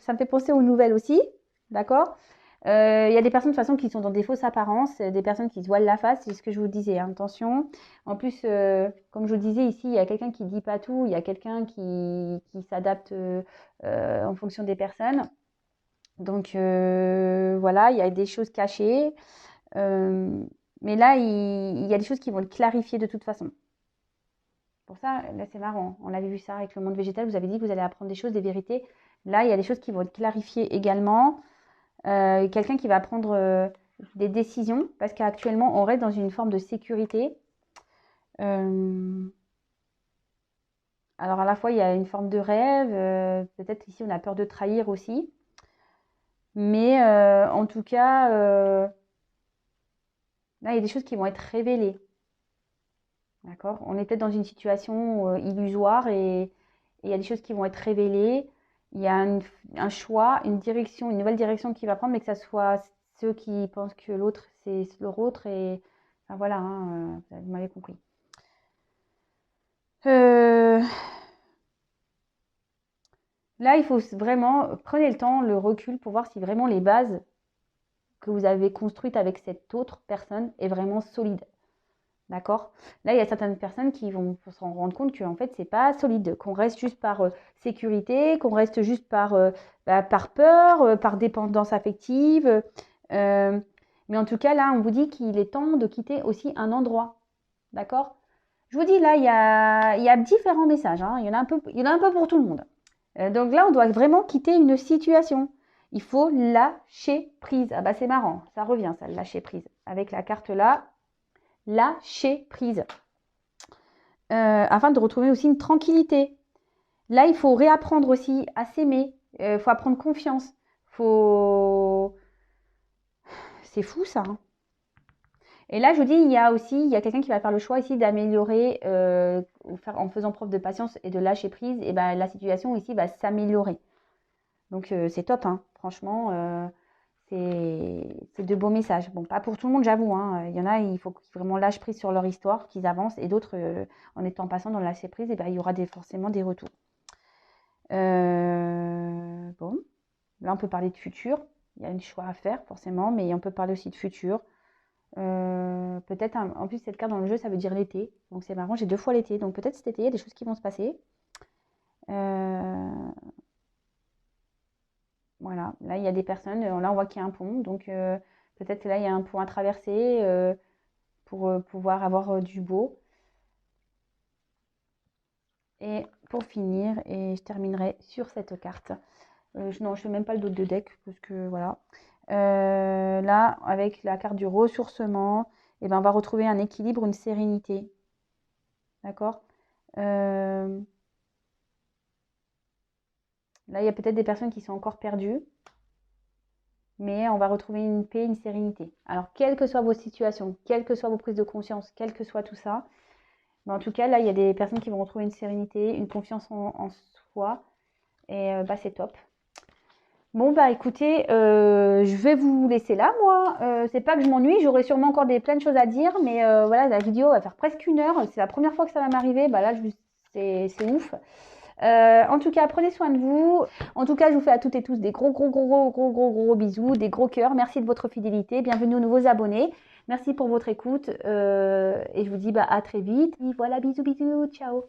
ça me fait penser aux nouvelles aussi. D'accord? Il y a des personnes de toute façon qui sont dans des fausses apparences, des personnes qui se voilent la face, c'est ce que je vous disais, hein, attention. En plus, comme je vous disais ici, il y a quelqu'un qui dit pas tout, il y a quelqu'un qui s'adapte en fonction des personnes. Donc voilà, il y a des choses cachées. Mais là, il y a des choses qui vont être clarifiées de toute façon. Pour ça, là, c'est marrant. On avait vu ça avec le monde végétal. Vous avez dit que vous allez apprendre des choses, des vérités. Là, il y a des choses qui vont être clarifiées également. Quelqu'un qui va prendre des décisions parce qu'actuellement, on reste dans une forme de sécurité. Alors, à la fois, il y a une forme de rêve. Peut-être ici, on a peur de trahir aussi. Mais en tout cas, là, il y a des choses qui vont être révélées. D'accord? On est peut-être dans une situation illusoire et il y a des choses qui vont être révélées. Il y a un choix, une direction, une nouvelle direction qui va prendre, mais que ça soit ceux qui pensent que l'autre, c'est leur autre. Et enfin, voilà, hein, vous m'avez compris. Là, il faut vraiment, prenez le temps, le recul pour voir si vraiment les bases que vous avez construites avec cette autre personne est vraiment solide. D'accord? Là, il y a certaines personnes qui vont s'en rendre compte qu'en fait, c'est pas solide, qu'on reste juste par sécurité, qu'on reste juste par peur, par dépendance affective. Mais en tout cas, là, on vous dit qu'il est temps de quitter aussi un endroit. D'accord? Je vous dis, là, il y a différents messages. Hein. Il y en a un peu pour tout le monde. Donc là, on doit vraiment quitter une situation. Il faut lâcher prise. Ah bah c'est marrant, ça revient ça, lâcher prise. Avec la carte là, lâcher prise. Afin de retrouver aussi une tranquillité. Là, il faut réapprendre aussi à s'aimer. Il faut apprendre confiance. C'est fou ça. Hein. Et là, je vous dis, il y a quelqu'un qui va faire le choix ici d'améliorer, en faisant preuve de patience et de lâcher prise, et ben la situation ici va s'améliorer. Donc c'est top, hein. Franchement, c'est de beaux messages. Bon, pas pour tout le monde, j'avoue. Hein. Il y en a, il faut qu'ils vraiment lâchent prise sur leur histoire, qu'ils avancent, et d'autres, en étant patient dans le lâcher prise, et ben, il y aura forcément des retours. Bon, là on peut parler de futur. Il y a un choix à faire forcément, mais on peut parler aussi de futur. Peut-être, en plus cette carte dans le jeu, ça veut dire l'été. Donc c'est marrant, j'ai 2 fois l'été. Donc peut-être cet été, il y a des choses qui vont se passer. Voilà, là il y a des personnes, là on voit qu'il y a un pont, donc peut-être là il y a un pont à traverser pour pouvoir avoir du beau. Et pour finir, et je terminerai sur cette carte. Non, je ne fais même pas le dos de deck, parce que voilà. Là, avec la carte du ressourcement, et ben, on va retrouver un équilibre, une sérénité. D'accord? Là, il y a peut-être des personnes qui sont encore perdues, mais on va retrouver une paix, une sérénité. Alors, quelles que soient vos situations, quelles que soient vos prises de conscience, quel que soit tout ça, mais en tout cas, là, il y a des personnes qui vont retrouver une sérénité, une confiance en soi, et bah, c'est top. Bon, bah écoutez, je vais vous laisser là, moi. C'est pas que je m'ennuie, j'aurai sûrement encore plein de choses à dire, mais voilà, la vidéo va faire presque 1 heure. C'est la première fois que ça va m'arriver, bah là, c'est ouf. En tout cas, prenez soin de vous. En tout cas, je vous fais à toutes et tous des gros bisous, des gros cœurs. Merci de votre fidélité. Bienvenue aux nouveaux abonnés. Merci pour votre écoute. Et je vous dis à très vite. Et voilà, bisous, ciao.